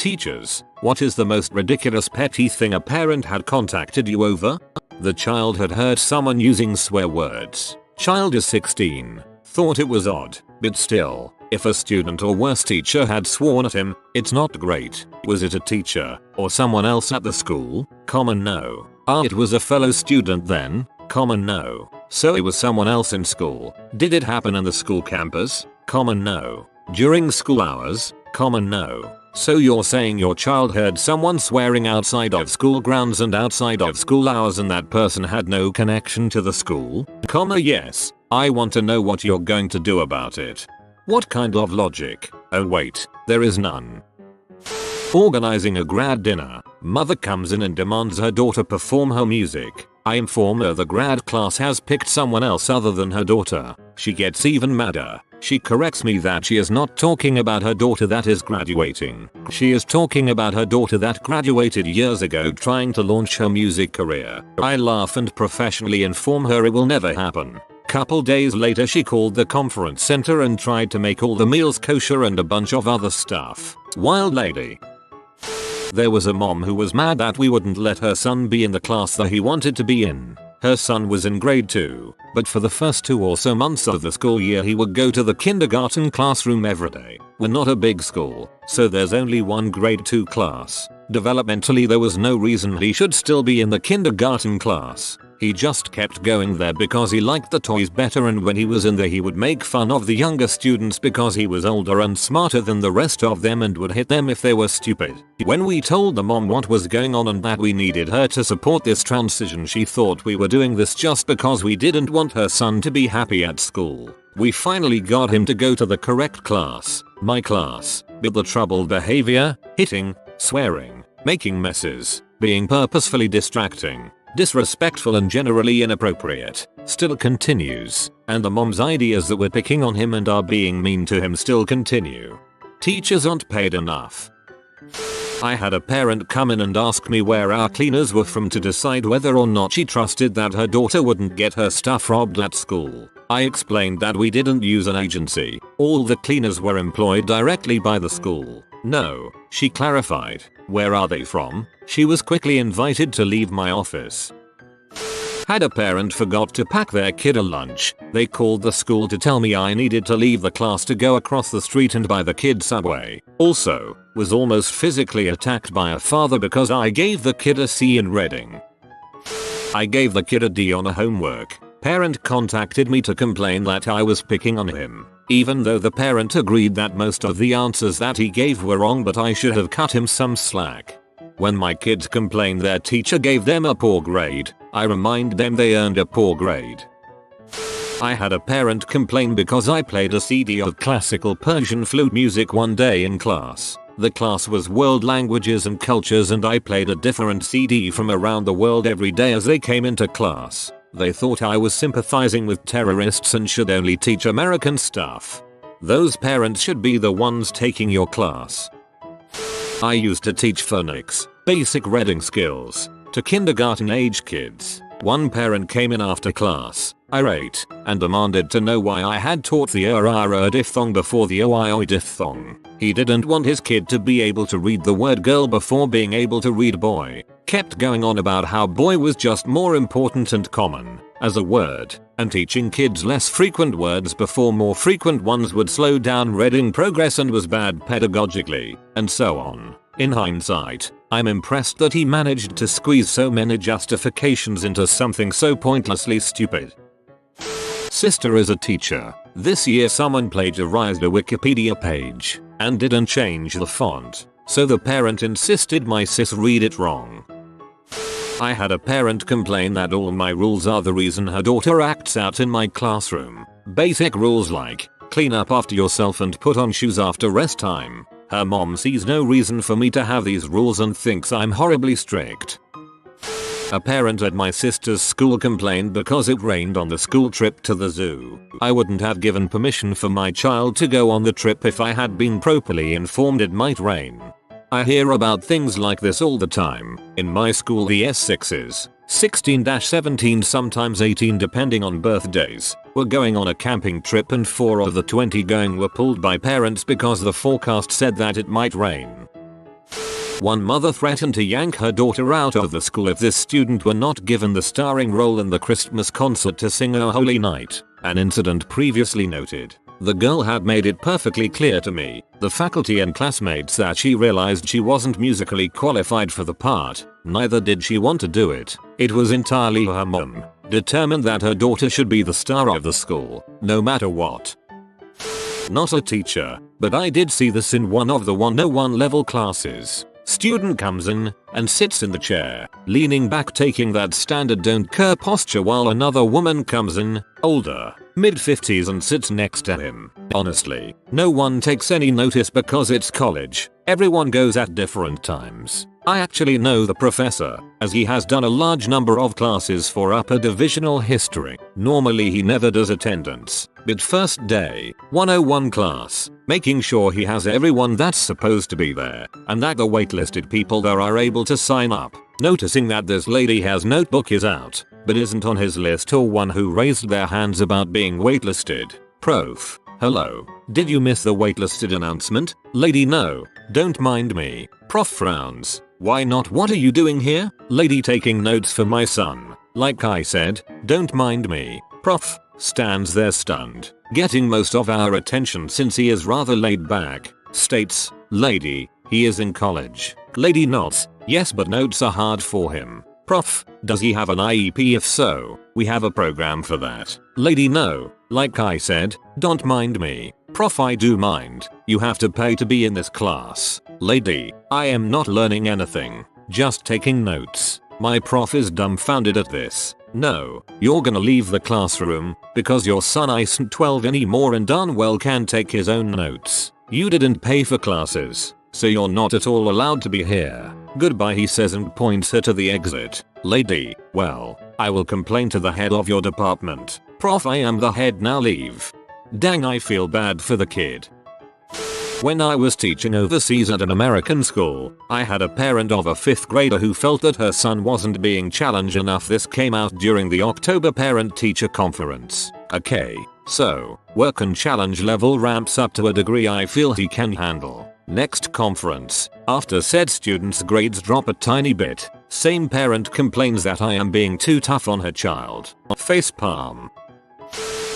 Teachers, what is the most ridiculous petty thing a parent had contacted you over? The child had heard someone using swear words. Child is 16. Thought it was odd, but still, if a student or worse teacher had sworn at him, it's not great. Was it a teacher or someone else at the school? Common no. It was a fellow student then? Common no. So it was someone else in school. Did it happen in the school campus? Common no. During school hours? Common no. So you're saying your child heard someone swearing outside of school grounds and outside of school hours and that person had no connection to the school? Yes. I want to know what you're going to do about it. What kind of logic? Oh wait, there is none. Organizing a grad dinner. Mother comes in and demands her daughter perform her music. I inform her the grad class has picked someone else other than her daughter. She gets even madder. She corrects me that she is not talking about her daughter that is graduating. She is talking about her daughter that graduated years ago trying to launch her music career. I laugh and professionally inform her it will never happen. Couple days later she called the conference center and tried to make all the meals kosher and a bunch of other stuff. Wild lady. There was a mom who was mad that we wouldn't let her son be in the class that he wanted to be in. Her son was in grade 2, but for the first 2 or so months of the school year he would go to the kindergarten classroom every day. We're not a big school, so there's only one grade 2 class. Developmentally there was no reason he should still be in the kindergarten class. He just kept going there because he liked the toys better, and when he was in there he would make fun of the younger students because he was older and smarter than the rest of them and would hit them if they were stupid. When we told the mom what was going on and that we needed her to support this transition, she thought we were doing this just because we didn't want her son to be happy at school. We finally got him to go to the correct class, my class, but the troubled behavior, hitting, swearing, making messes, being purposefully distracting, disrespectful and generally inappropriate still continues, and the mom's ideas that we're picking on him and are being mean to him still continue. Teachers aren't paid enough. I had a parent come in and ask me where our cleaners were from to decide whether or not she trusted that her daughter wouldn't get her stuff robbed at school. I explained that we didn't use an agency. All the cleaners were employed directly by the school. No, she clarified. Where are they from? She was quickly invited to leave my office. Had a parent forgot to pack their kid a lunch. They called the school to tell me I needed to leave the class to go across the street and buy the kid Subway. Also, was almost physically attacked by a father because I gave the kid a C in reading. I gave the kid a D on a homework. Parent contacted me to complain that I was picking on him, even though the parent agreed that most of the answers that he gave were wrong, but I should have cut him some slack. When my kids complained their teacher gave them a poor grade, I remind them they earned a poor grade. I had a parent complain because I played a CD of classical Persian flute music one day in class. The class was world languages and cultures and I played a different CD from around the world every day as they came into class. They thought I was sympathizing with terrorists and should only teach American stuff. Those parents should be the ones taking your class. I used to teach phonics, basic reading skills, to kindergarten age kids. One parent came in after class, irate, and demanded to know why I had taught the diphthong before the oi diphthong. He didn't want his kid to be able to read the word girl before being able to read boy. Kept going on about how boy was just more important and common as a word, and teaching kids less frequent words before more frequent ones would slow down reading progress and was bad pedagogically, and so on. In hindsight, I'm impressed that he managed to squeeze so many justifications into something so pointlessly stupid. Sister is a teacher. This year someone plagiarized a Wikipedia page and didn't change the font, so the parent insisted my sis read it wrong. I had a parent complain that all my rules are the reason her daughter acts out in my classroom. Basic rules like clean up after yourself and put on shoes after rest time. Her mom sees no reason for me to have these rules and thinks I'm horribly strict. A parent at my sister's school complained because it rained on the school trip to the zoo. I wouldn't have given permission for my child to go on the trip if I had been properly informed it might rain. I hear about things like this all the time. In my school the S6s, 16-17 sometimes 18 depending on birthdays, were going on a camping trip and 4 of the 20 going were pulled by parents because the forecast said that it might rain. One mother threatened to yank her daughter out of the school if this student were not given the starring role in the Christmas concert to sing O Holy Night, an incident previously noted. The girl had made it perfectly clear to me, the faculty and classmates, that she realized she wasn't musically qualified for the part, neither did she want to do it. It was entirely her mom, determined that her daughter should be the star of the school, no matter what. Not a teacher, but I did see this in one of the 101 level classes. Student comes in and sits in the chair, leaning back, taking that standard don't care posture, while another woman comes in, older, mid-50s, and sits next to him. Honestly, no one takes any notice because it's college. Everyone goes at different times. I actually know the professor, as he has done a large number of classes for upper divisional history. Normally he never does attendance, but first day, 101 class, making sure he has everyone that's supposed to be there, and that the waitlisted people there are able to sign up. Noticing that this lady has notebook is out, but isn't on his list, or one who raised their hands about being waitlisted. Prof. Hello. Did you miss the waitlisted announcement? Lady, no. Don't mind me. Prof frowns. Why not? What are you doing here? Lady, taking notes for my son. Like I said, don't mind me. Prof stands there stunned, getting most of our attention since he is rather laid back. States, lady, he is in college. Lady nods, yes, but notes are hard for him. Prof, does he have an IEP? If so, we have a program for that. Lady, no. Like I said, don't mind me. Prof, I do mind. You have to pay to be in this class. Lady, I am not learning anything, just taking notes. My prof is dumbfounded at this. No, you're gonna leave the classroom because your son isn't 12 anymore and darn well can take his own notes. You didn't pay for classes, so you're not at all allowed to be here. Goodbye, he says and points her to the exit. Lady, well, I will complain to the head of your department. Prof, I am the head, now leave. Dang, I feel bad for the kid. When I was teaching overseas at an American school, I had a parent of a 5th grader who felt that her son wasn't being challenged enough. This came out during the October parent-teacher conference. Okay, so, work and challenge level ramps up to a degree I feel he can handle. Next conference, after said student's grades drop a tiny bit, same parent complains that I am being too tough on her child. Facepalm.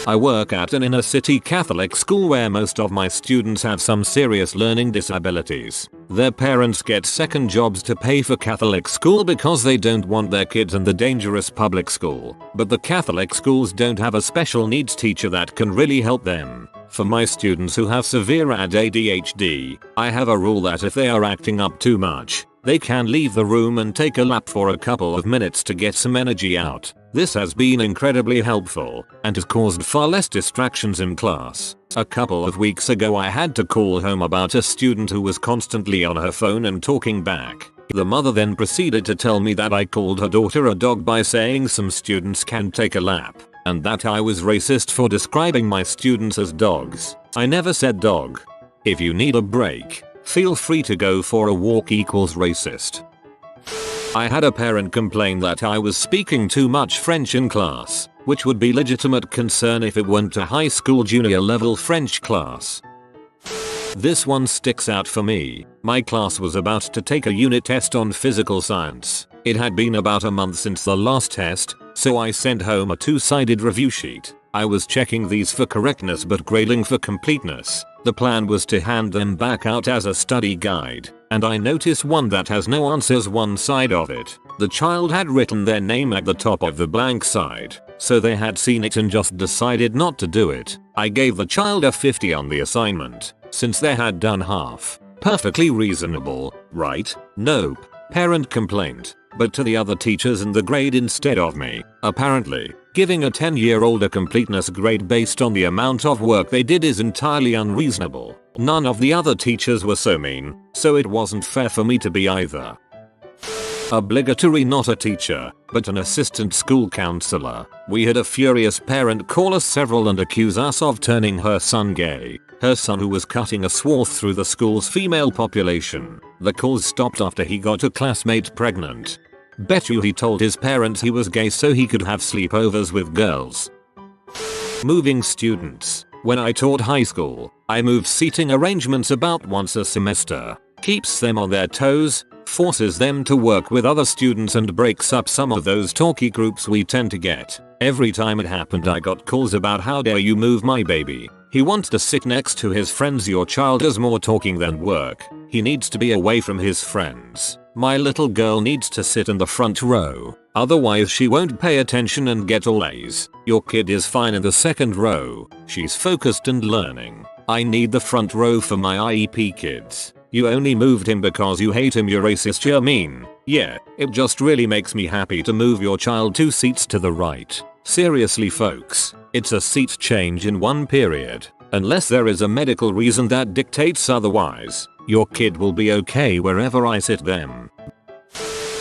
I work at an inner city Catholic school where most of my students have some serious learning disabilities. Their parents get second jobs to pay for Catholic school because they don't want their kids in the dangerous public school. But the Catholic schools don't have a special needs teacher that can really help them. For my students who have severe ADHD, I have a rule that if they are acting up too much, they can leave the room and take a lap for a couple of minutes to get some energy out. This has been incredibly helpful and has caused far less distractions in class. A couple of weeks ago I had to call home about a student who was constantly on her phone and talking back. The mother then proceeded to tell me that I called her daughter a dog by saying some students can take a lap, and that I was racist for describing my students as dogs. I never said dog. If you need a break, feel free to go for a walk equals racist. I had a parent complain that I was speaking too much French in class, which would be legitimate concern if it went to high school junior level French class. This one sticks out for me. My class was about to take a unit test on physical science. It had been about a month since the last test, so I sent home a 2-sided review sheet. I was checking these for correctness but grading for completeness. The plan was to hand them back out as a study guide, and I notice one that has no answers one side of it. The child had written their name at the top of the blank side, so they had seen it and just decided not to do it. I gave the child a 50 on the assignment, since they had done half. Perfectly reasonable, right? Nope. Parent complaint, but to the other teachers in the grade instead of me. Apparently, giving a 10-year-old a completeness grade based on the amount of work they did is entirely unreasonable. None of the other teachers were so mean, so it wasn't fair for me to be either. Obligatory, not a teacher, but an assistant school counselor. We had a furious parent call us several and accuse us of turning her son gay. Her son who was cutting a swath through the school's female population. The calls stopped after he got a classmate pregnant. Bet you he told his parents he was gay so he could have sleepovers with girls. Moving students. When I taught high school, I moved seating arrangements about once a semester. keeps them on their toes, forces them to work with other students and breaks up some of those talky groups we tend to get. Every time it happened I got calls about how dare you move my baby. He wants to sit next to his friends. Your child does more talking than work. He needs to be away from his friends. My little girl needs to sit in the front row. Otherwise she won't pay attention and get all A's. Your kid is fine in the second row. She's focused and learning. I need the front row for my IEP kids. You only moved him because you hate him. You're racist. You're mean. Yeah, it just really makes me happy to move your child 2 seats to the right. Seriously folks, it's a seat change in one period. Unless there is a medical reason that dictates otherwise, your kid will be okay wherever I sit them.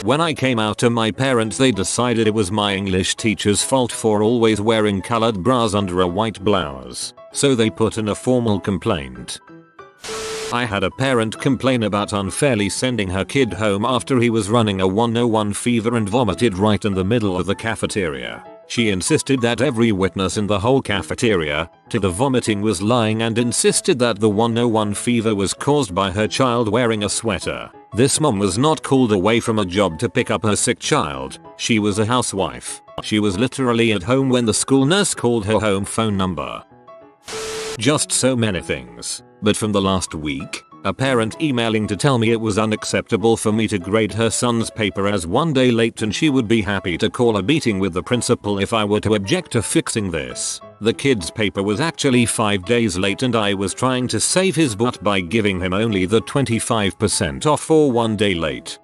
When I came out to my parents they decided it was my English teacher's fault for always wearing colored bras under a white blouse, so they put in a formal complaint. I had a parent complain about unfairly sending her kid home after he was running a 101 fever and vomited right in the middle of the cafeteria. She insisted that every witness in the whole cafeteria to the vomiting was lying and insisted that the 101 fever was caused by her child wearing a sweater. This mom was not called away from a job to pick up her sick child. She was a housewife. She was literally at home when the school nurse called her home phone number. Just so many things. But from the last week, a parent emailing to tell me it was unacceptable for me to grade her son's paper as 1 day late and she would be happy to call a meeting with the principal if I were to object to fixing this. The kid's paper was actually 5 days late and I was trying to save his butt by giving him only the 25% off for 1 day late.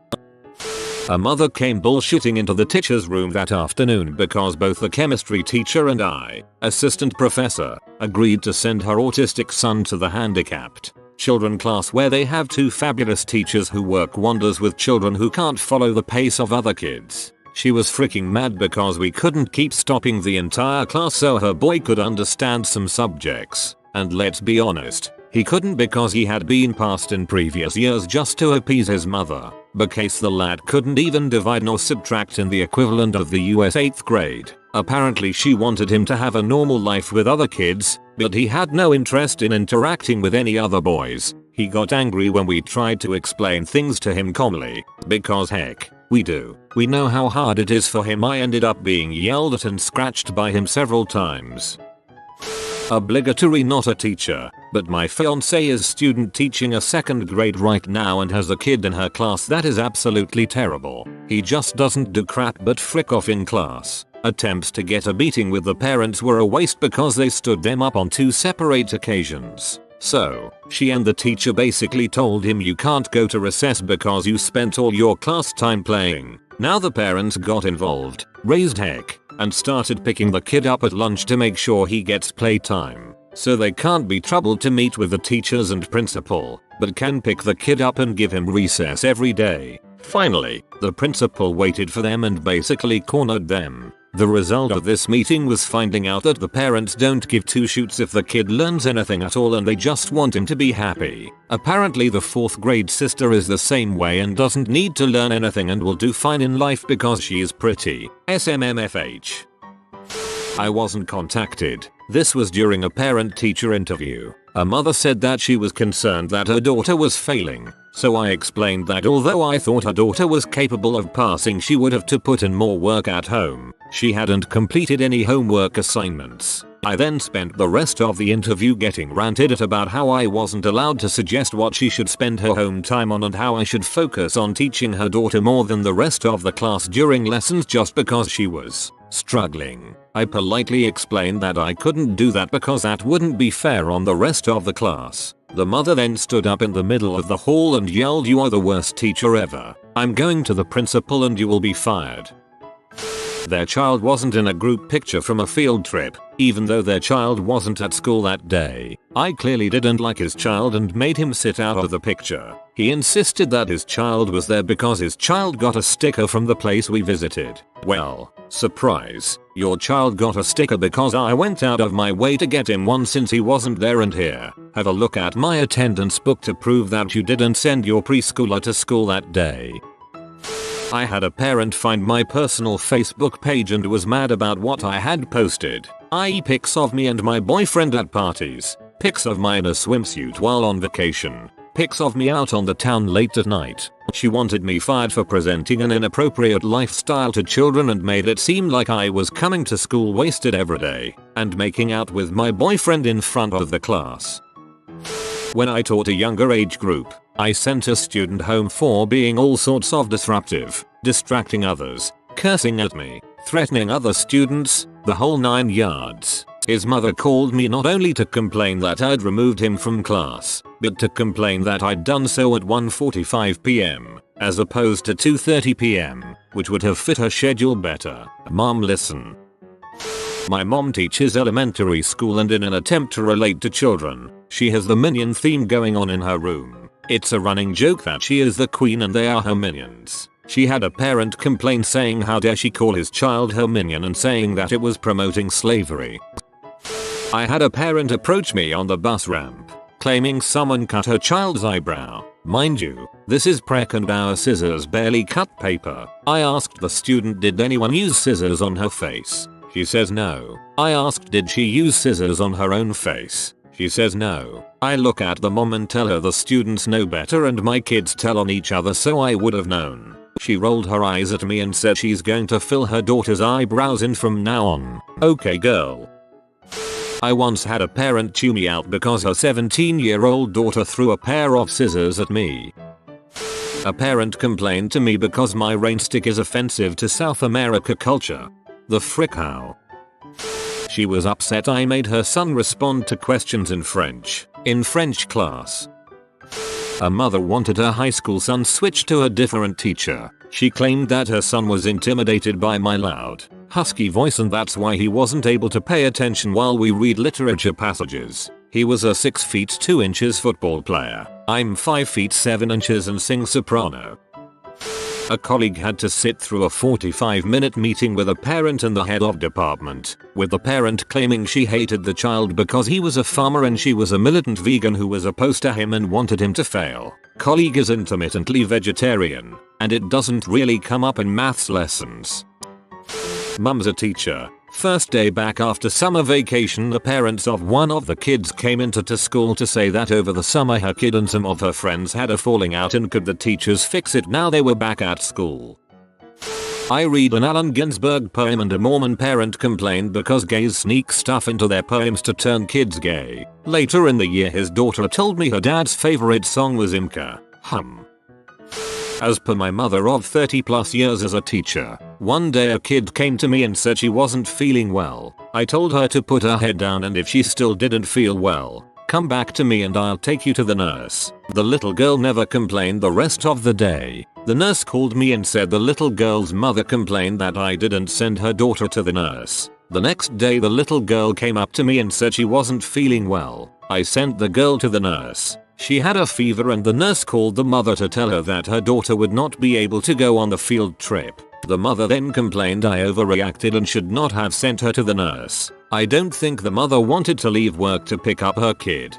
A mother came bullshitting into the teacher's room that afternoon because both the chemistry teacher and I, assistant professor, agreed to send her autistic son to the handicapped children class where they have 2 fabulous teachers who work wonders with children who can't follow the pace of other kids. She was freaking mad because we couldn't keep stopping the entire class so her boy could understand some subjects. And let's be honest, he couldn't because he had been passed in previous years just to appease his mother. Because the lad couldn't even divide nor subtract in the equivalent of the US 8th grade. Apparently she wanted him to have a normal life with other kids, but he had no interest in interacting with any other boys. He got angry when we tried to explain things to him calmly, because heck, we do. We know how hard it is for him. I ended up being yelled at and scratched by him several times. Obligatory, not a teacher, but my fiance is student teaching a 2nd grade right now and has a kid in her class that is absolutely terrible. He just doesn't do crap but frick off in class. Attempts to get a meeting with the parents were a waste because they stood them up on 2 separate occasions. So, she and the teacher basically told him you can't go to recess because you spent all your class time playing. Now the parents got involved, raised heck, and started picking the kid up at lunch to make sure he gets playtime. So they can't be troubled to meet with the teachers and principal, but can pick the kid up and give him recess every day. Finally, the principal waited for them and basically cornered them. The result of this meeting was finding out that the parents don't give 2 shoots if the kid learns anything at all and they just want him to be happy. Apparently the 4th grade sister is the same way and doesn't need to learn anything and will do fine in life because she is pretty. SMMFH. I wasn't contacted. This was during a parent-teacher interview. A mother said that she was concerned that her daughter was failing. So I explained that although I thought her daughter was capable of passing, she would have to put in more work at home. She hadn't completed any homework assignments. I then spent the rest of the interview getting ranted at about how I wasn't allowed to suggest what she should spend her home time on and how I should focus on teaching her daughter more than the rest of the class during lessons just because she was struggling. I politely explained that I couldn't do that because that wouldn't be fair on the rest of the class. The mother then stood up in the middle of the hall and yelled, "You are the worst teacher ever. I'm going to the principal and you will be fired." Their child wasn't in a group picture from a field trip, even though their child wasn't at school that day. I clearly didn't like his child and made him sit out of the picture. He insisted that his child was there because his child got a sticker from the place we visited. Well, surprise, your child got a sticker because I went out of my way to get him one since he wasn't there, and here, have a look at my attendance book to prove that you didn't send your preschooler to school that day. I had a parent find my personal Facebook page and was mad about what I had posted, i.e. pics of me and my boyfriend at parties, pics of mine in a swimsuit while on vacation, pics of me out on the town late at night. She wanted me fired for presenting an inappropriate lifestyle to children and made it seem like I was coming to school wasted every day and making out with my boyfriend in front of the class. When I taught a younger age group, I sent a student home for being all sorts of disruptive, distracting others, cursing at me, threatening other students, the whole 9 yards. His mother called me not only to complain that I'd removed him from class, but to complain that I'd done so at 1:45 p.m. as opposed to 2:30 p.m, which would have fit her schedule better. Mom, listen. My mom teaches elementary school, and in an attempt to relate to children, she has the minion theme going on in her room. It's a running joke that she is the queen and they are her minions. She had a parent complain saying how dare she call his child her minion and saying that it was promoting slavery. I had a parent approach me on the bus ramp, claiming someone cut her child's eyebrow. Mind you, this is prec and our scissors barely cut paper. I asked the student, did anyone use scissors on her face? She says no. I asked, did she use scissors on her own face? She says no. I look at the mom and tell her the students know better and my kids tell on each other, so I would have known. She rolled her eyes at me and said she's going to fill her daughter's eyebrows in from now on. Okay girl. I once had a parent chew me out because her 17-year-old daughter threw a pair of scissors at me. A parent complained to me because my rain stick is offensive to South America culture. The frick how? She was upset I made her son respond to questions in French class. A mother wanted her high school son switched to a different teacher. She claimed that her son was intimidated by my loud, husky voice and that's why he wasn't able to pay attention while we read literature passages. He was a 6 feet 2 inches football player. I'm 5 feet 7 inches and sing soprano. A colleague had to sit through a 45-minute meeting with a parent and the head of department, with the parent claiming she hated the child because he was a farmer and she was a militant vegan who was opposed to him and wanted him to fail. Colleague is intermittently vegetarian, and it doesn't really come up in maths lessons. Mum's a teacher. First day back after summer vacation, the parents of one of the kids came into school to say that over the summer her kid and some of her friends had a falling out and could the teachers fix it now they were back at school. I read an Allen Ginsberg poem and a Mormon parent complained because gays sneak stuff into their poems to turn kids gay. Later in the year his daughter told me her dad's favorite song was Imka. As per my mother of 30 plus years as a teacher, one day a kid came to me and said she wasn't feeling well. I told her to put her head down and if she still didn't feel well, come back to me and I'll take you to the nurse. The little girl never complained the rest of the day. The nurse called me and said the little girl's mother complained that I didn't send her daughter to the nurse. The next day the little girl came up to me and said she wasn't feeling well. I sent the girl to the nurse. She had a fever and the nurse called the mother to tell her that her daughter would not be able to go on the field trip. The mother then complained I overreacted and should not have sent her to the nurse. I don't think the mother wanted to leave work to pick up her kid.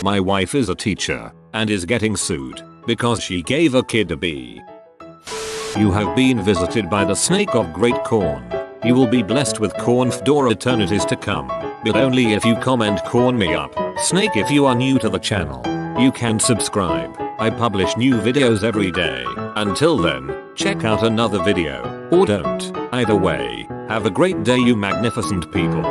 My wife is a teacher and is getting sued because she gave a kid a B. You have been visited by the snake of great corn. You will be blessed with corn for eternities to come, but only if you comment corn me up. Snake, if you are new to the channel, you can subscribe. I publish new videos every day. Until then, check out another video, or don't. Either way, have a great day you magnificent people.